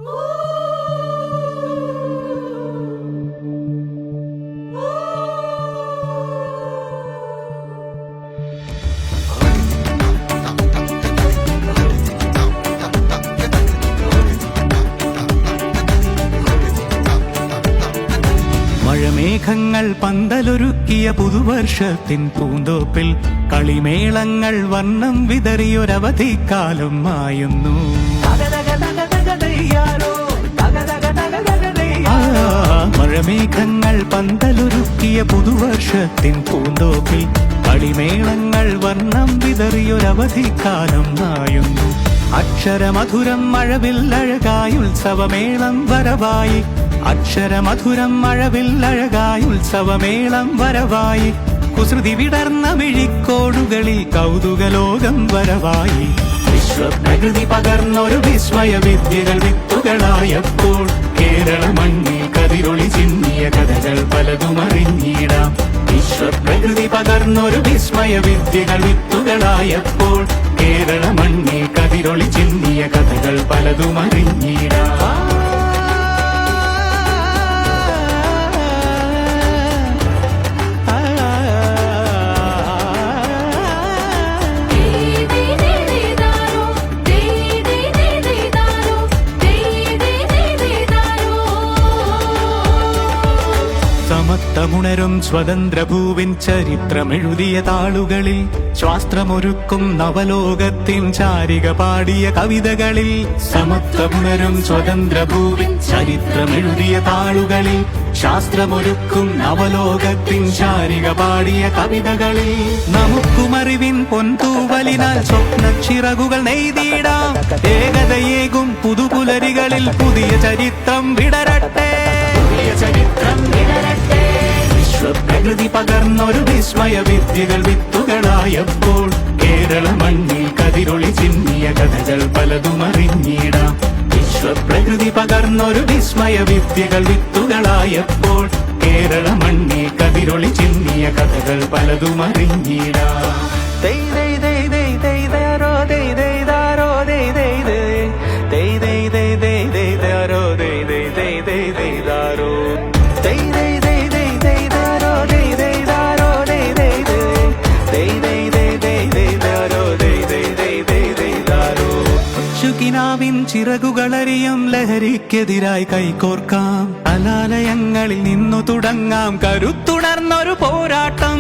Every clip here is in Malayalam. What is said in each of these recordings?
മഴമേഘങ്ങൾ പന്തലൊരുക്കിയ പുതുവർഷത്തിൻ പൂന്തോപ്പിൽ കളിമേളങ്ങൾ വർണ്ണം വിതറിയൊരവധിക്കാലം മായുന്നു. മഴമേഘങ്ങൾ പന്തലൊരുക്കിയ പുതുവർഷത്തിൻ പൂന്തോപ്പിൽ കളിമേളങ്ങൾ വർണ്ണം വിതറിയൊരവധിക്കാലം മായുന്നു. അക്ഷരമധുരം മഴവില്ലഴകായി ഉത്സവമേളം വരവായി. അക്ഷരമധുരം മഴവില്ലഴകായി ഉത്സവമേളം വരവായി. കുസൃതി വിടർന്ന മിഴിക്കോടുകളിൽ കൗതുകലോകം വരവായി. വിശ്വപ്രകൃതി പകർന്നൊരു വിസ്മയ വിദ്യകൾ വിത്തുകളായപ്പോൾ കേരള മണ്ണിൽ കതിരൊളി ചിന്നിയ കഥകൾ പലതും അറിഞ്ഞിടാം. വിശ്വപ്രകൃതി പകർന്നൊരു വിസ്മയ വിദ്യകൾ വിത്തുകളായപ്പോൾ കേരള മണ്ണിൽ കതിരൊളി ചിന്നിയ കഥകൾ പലതും അറിഞ്ഞിടാം. സമത്വമുണരും സ്വതന്ത്രഭൂവിൻ ചരിത്രമെഴുതിയ താളുകളിൽ ശാസ്ത്രമൊരുക്കും നവലോകത്തിൻ ചാരിക പാടിയ കവിതകളിൽ. സമത്വമുണരും സ്വതന്ത്രഭൂവിൻ ചരിത്രമെഴുതിയ താളുകളിൽ ശാസ്ത്രമൊരുക്കും നവലോകത്തിൻ ചാരിക പാടിയ കവിതകളിൽ. നമുക്കുമറിവിൻ പൊൻതൂവലിനാൽ സ്വപ്നച്ചിറകുകൾ നെയ്തിടാം. ഏകതയേകും പുതുപുലരികളിൽ പുതിയ ചരിത്രം വിടരട്ടെ. വിശ്വപ്രകൃതി പകർന്നൊരു വിസ്മയ വിദ്യകൾ വിത്തുകളായപ്പോൾ കേരള മണ്ണിൽ കതിരൊളി ചിന്നിയ കഥകൾ പലതും അറിഞ്ഞിടാം. വിശ്വപ്രകൃതി പകർന്നൊരു വിസ്മയ വിദ്യകൾ വിത്തുകളായപ്പോൾ കേരള മണ്ണിൽ കതിരൊളി ചിന്നിയ കഥകൾ പലതും അറിഞ്ഞിടാം. ിൻ ചിറകുകളറിയും ലഹരിക്കെതിരായി കൈകോർക്കാം. അലാലയങ്ങളിൽ നിന്നു തുടങ്ങാം കരുത്തുണർന്നൊരു പോരാട്ടം.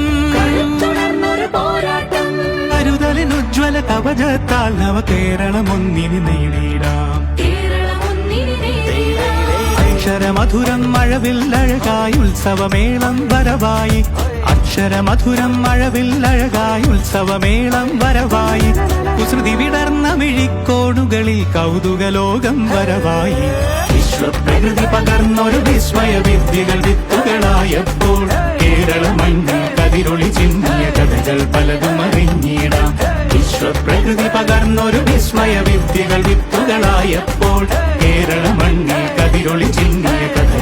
കരുതലിനുജ്വല കവചത്താൽ നവ കേരളം ഒന്നിന് നേടിയിടാം. അക്ഷരമധുരം മഴവില്ലഴകായി ഉത്സവമേളം വരവായി. അക്ഷരമധുരം മഴവില്ലഴകായി ഉത്സവമേളം വരവായി. കുസൃതി വിടർന്ന മിഴിക്കോടുകളിൽ കൗതുകലോകം വരവായി. വിശ്വപ്രകൃതി പകർന്നൊരു വിസ്മയ വിദ്യകൾ വിത്തുകളായപ്പോൾ കേരള മണ്ണിൽ കതിരൊളി ചിന്നിയ കഥകൾ പലതും അറിഞ്ഞിടാം. വിശ്വപ്രകൃതി പകർന്നൊരു വിസ്മയ വിദ്യകൾ വിത്തുകളായപ്പോൾ കേരള മണ്ണിൽ കതിരൊളി ചിന്നിയ കഥ